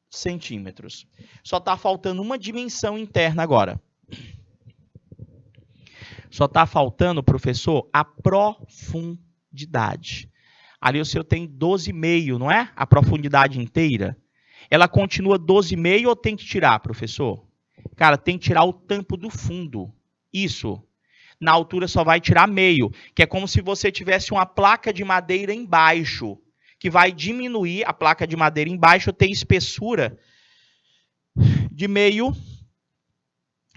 centímetros. Só está faltando uma dimensão interna agora. Só está faltando, professor, a profundidade. Ali o senhor tem 12,5, não é? A profundidade inteira. Ela continua 12,5 ou tem que tirar, professor? Cara, tem que tirar o tampo do fundo. Isso. Na altura só vai tirar meio, que é como se você tivesse uma placa de madeira embaixo, que vai diminuir, a placa de madeira embaixo tem espessura de meio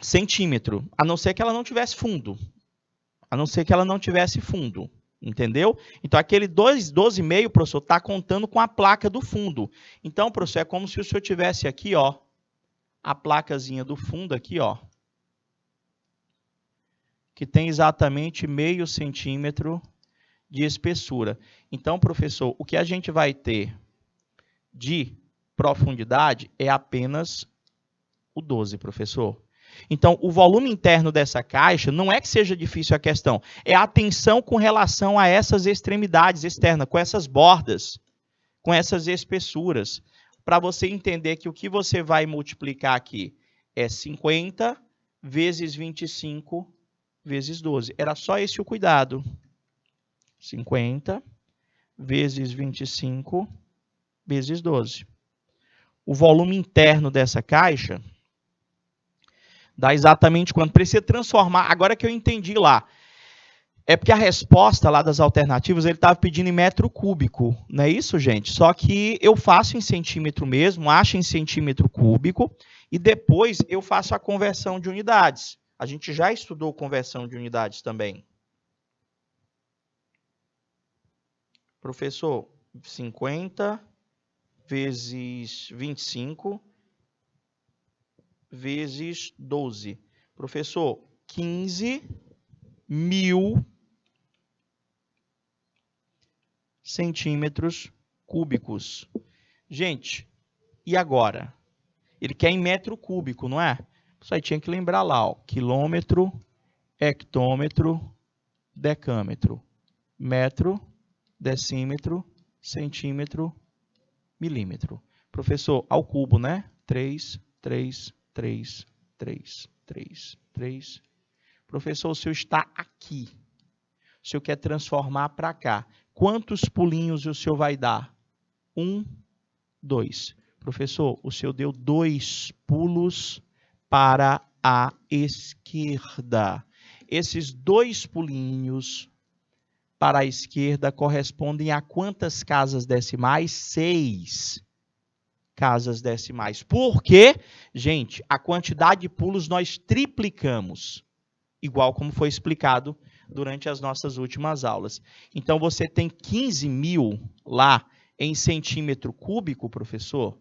centímetro, a não ser que ela não tivesse fundo. A não ser que ela não tivesse fundo. Entendeu? Então, aquele 12,5, professor, está contando com a placa do fundo. Então, professor, é como se o senhor tivesse aqui, ó, a placazinha do fundo aqui, ó, que tem exatamente meio centímetro de espessura. Então, professor, o que a gente vai ter de profundidade é apenas o 12, professor. Então, o volume interno dessa caixa não é que seja difícil a questão, é a tensão com relação a essas extremidades externas, com essas bordas, com essas espessuras, para você entender que o que você vai multiplicar aqui é 50 vezes 25 vezes 12. Era só esse o cuidado. 50 vezes 25 vezes 12. O volume interno dessa caixa dá exatamente quanto? Precisa transformar. Agora que eu entendi lá. É porque a resposta lá das alternativas, ele estava pedindo em metro cúbico. Não é isso, gente? Só que eu faço em centímetro mesmo, acho em centímetro cúbico, e depois eu faço a conversão de unidades. A gente já estudou conversão de unidades também. Professor, 50 vezes 25 vezes 12. Professor, 15.000 centímetros cúbicos. Gente, e agora? Ele quer em metro cúbico, não é? Isso aí tinha que lembrar lá, ó, quilômetro, hectômetro, decâmetro, metro, decímetro, centímetro, milímetro. Professor, ao cubo, né? 3, 3, 3, 3, 3, 3. Professor, o senhor está aqui. O senhor quer transformar para cá. Quantos pulinhos o senhor vai dar? 1, 2. Professor, o senhor deu 2 pulos para a esquerda. Esses 2 pulinhos para a esquerda correspondem a quantas casas decimais? 6 casas decimais. Por quê? Gente, a quantidade de pulos nós triplicamos, igual como foi explicado durante as nossas últimas aulas. Então, você tem 15.000 lá em centímetro cúbico, professor,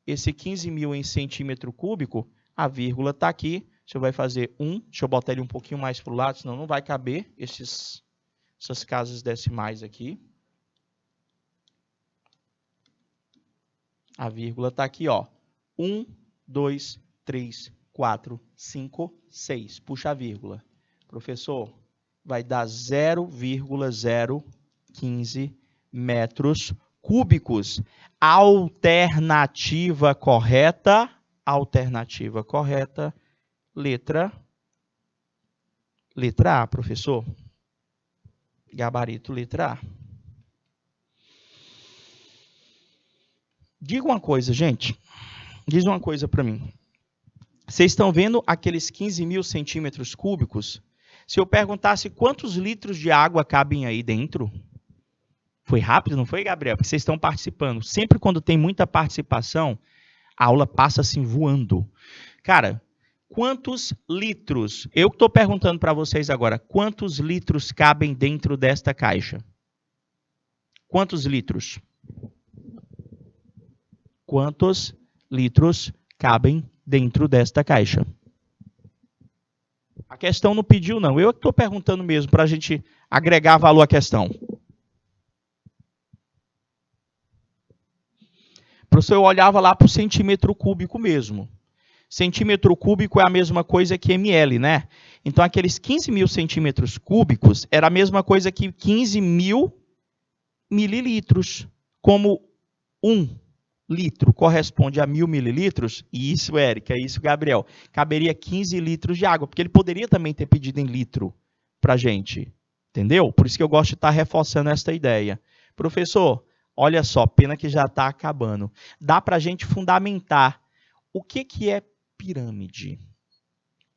esse 15.000 em centímetro cúbico, a vírgula está aqui. Você vai fazer 1, deixa eu botar ele um pouquinho mais para o lado, senão não vai caber essas casas decimais aqui. A vírgula está aqui, ó. 1, 2, 3, 4, 5, 6. Puxa a vírgula. Professor, vai dar 0,015 metros cúbicos. Alternativa correta, letra A, professor. Gabarito, letra A. Diga uma coisa, gente. Diz uma coisa para mim. Vocês estão vendo aqueles 15.000 centímetros cúbicos? Se eu perguntasse quantos litros de água cabem aí dentro? Foi rápido, não foi, Gabriel? Porque vocês estão participando. Sempre quando tem muita participação, a aula passa assim voando. Cara, quantos litros? Eu estou perguntando para vocês agora. Quantos litros cabem dentro desta caixa? Quantos litros? Quantos litros cabem dentro desta caixa? A questão não pediu, não. Eu estou perguntando mesmo para a gente agregar valor à questão. Professor, eu olhava lá para o centímetro cúbico mesmo. Centímetro cúbico é a mesma coisa que ml, né? Então, aqueles 15.000 centímetros cúbicos era a mesma coisa que 15.000 mililitros. Como 1 litro corresponde a 1.000 mililitros, e isso, Érica, isso, Gabriel, caberia 15 litros de água, porque ele poderia também ter pedido em litro para a gente, entendeu? Por isso que eu gosto de estar reforçando esta ideia. Professor, olha só, pena que já está acabando. Dá para a gente fundamentar o que é pirâmide.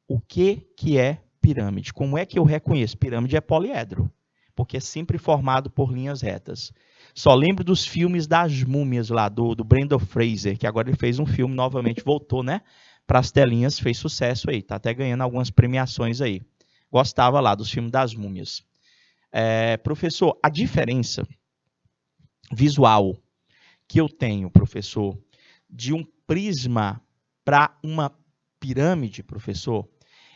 O que é pirâmide? Como é que eu reconheço? Pirâmide é poliedro, porque é sempre formado por linhas retas. Só lembro dos filmes das múmias lá, do Brendan Fraser, que agora ele fez um filme novamente, voltou, né? Para as telinhas, fez sucesso aí, tá até ganhando algumas premiações aí. Gostava lá dos filmes das múmias. Professor, a diferença visual que eu tenho, professor, de um prisma para uma pirâmide, professor,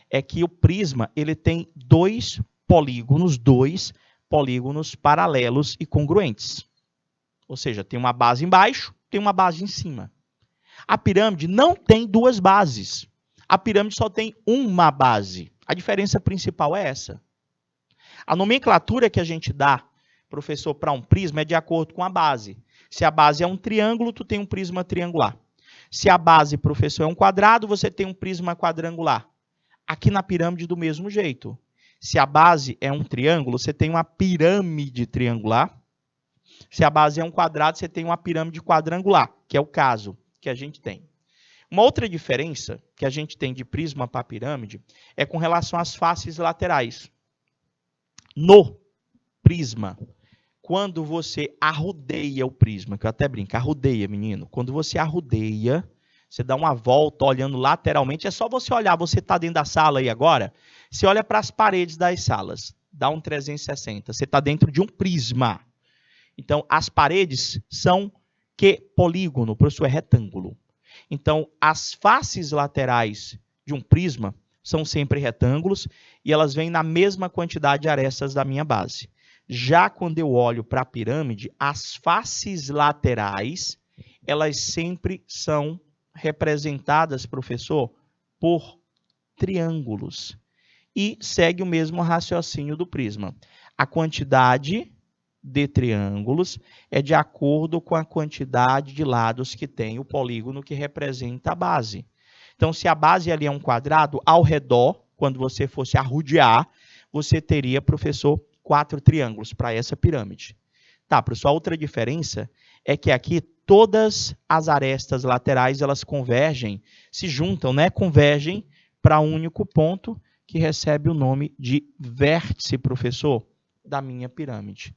é que o prisma ele tem dois polígonos paralelos e congruentes. Ou seja, tem uma base embaixo, tem uma base em cima. A pirâmide não tem duas bases. A pirâmide só tem uma base. A diferença principal é essa. A nomenclatura que a gente dá, professor, para um prisma é de acordo com a base. Se a base é um triângulo, tu tem um prisma triangular. Se a base, professor, é um quadrado, você tem um prisma quadrangular. Aqui na pirâmide, do mesmo jeito. Se a base é um triângulo, você tem uma pirâmide triangular. Se a base é um quadrado, você tem uma pirâmide quadrangular, que é o caso que a gente tem. Uma outra diferença que a gente tem de prisma para pirâmide é com relação às faces laterais. No prisma, quando você arrodeia o prisma, que eu até brinco, arrodeia, menino. Quando você arrodeia, você dá uma volta olhando lateralmente, é só você olhar, você está dentro da sala aí agora, você olha para as paredes das salas, dá um 360, você está dentro de um prisma. Então, as paredes são que polígono? Professor, é retângulo. Então, as faces laterais de um prisma são sempre retângulos e elas vêm na mesma quantidade de arestas da minha base. Já quando eu olho para a pirâmide, as faces laterais, elas sempre são representadas, professor, por triângulos. E segue o mesmo raciocínio do prisma. A quantidade de triângulos é de acordo com a quantidade de lados que tem o polígono que representa a base. Então, se a base ali é um quadrado, ao redor, quando você fosse arrodear, você teria, professor, 4 triângulos para essa pirâmide. Tá, professor, a outra diferença é que aqui todas as arestas laterais, elas convergem, se juntam, né? Convergem para um único ponto que recebe o nome de vértice, professor, da minha pirâmide.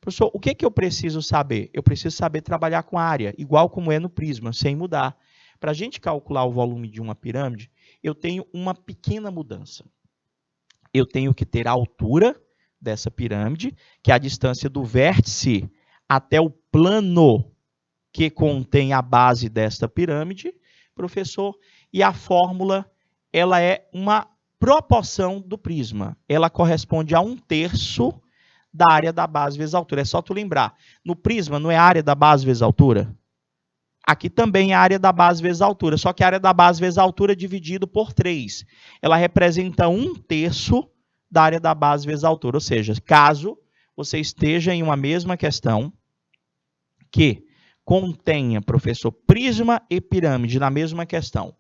Professor, o que eu preciso saber? Eu preciso saber trabalhar com a área, igual como é no prisma, sem mudar. Para a gente calcular o volume de uma pirâmide, eu tenho uma pequena mudança. Eu tenho que ter a altura dessa pirâmide, que é a distância do vértice até o plano que contém a base desta pirâmide, professor, e a fórmula ela é uma proporção do prisma. Ela corresponde a 1/3 da área da base vezes a altura. É só tu lembrar, no prisma não é a área da base vezes a altura? Aqui também é a área da base vezes a altura, só que a área da base vezes a altura é dividido por 3. Ela representa 1/3 da área da base vezes a altura. Ou seja, caso você esteja em uma mesma questão que contenha, professor, prisma e pirâmide na mesma questão,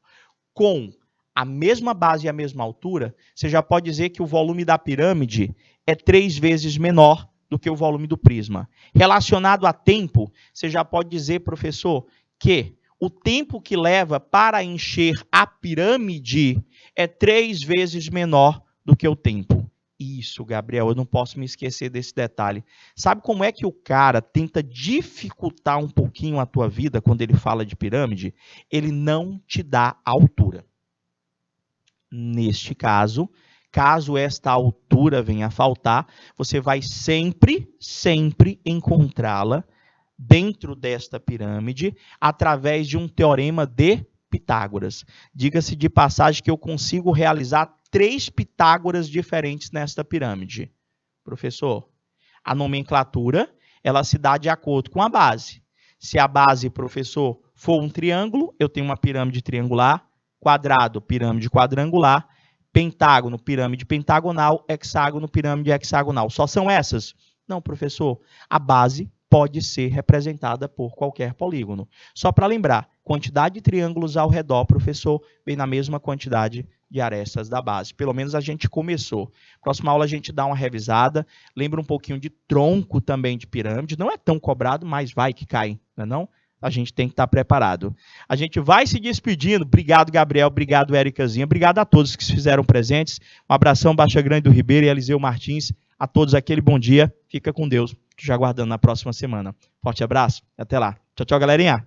com a mesma base e a mesma altura, você já pode dizer que o volume da pirâmide é 3 vezes menor do que o volume do prisma. Relacionado a tempo, você já pode dizer, professor, que o tempo que leva para encher a pirâmide é 3 vezes menor do que o tempo. Isso, Gabriel, eu não posso me esquecer desse detalhe. Sabe como é que o cara tenta dificultar um pouquinho a tua vida quando ele fala de pirâmide? Ele não te dá a altura. Neste caso, caso esta altura venha a faltar, você vai sempre encontrá-la dentro desta pirâmide através de um teorema de Pitágoras. Diga-se de passagem que eu consigo realizar 3 Pitágoras diferentes nesta pirâmide. Professor, a nomenclatura ela se dá de acordo com a base. Se a base, professor, for um triângulo, eu tenho uma pirâmide triangular, quadrado, pirâmide quadrangular, pentágono, pirâmide pentagonal, hexágono, pirâmide hexagonal. Só são essas? Não, professor. A base pode ser representada por qualquer polígono. Só para lembrar, quantidade de triângulos ao redor, professor, vem na mesma quantidade de arestas da base. Pelo menos a gente começou. Próxima aula a gente dá uma revisada, lembra um pouquinho de tronco também de pirâmide. Não é tão cobrado, mas vai que cai, não é não? A gente tem que estar preparado. A gente vai se despedindo. Obrigado, Gabriel. Obrigado, Éricazinha. Obrigado a todos que se fizeram presentes. Um abração, Baixa Grande do Ribeiro e Eliseu Martins. A todos aquele bom dia. Fica com Deus. Já aguardando na próxima semana. Forte abraço e até lá. Tchau, tchau, galerinha.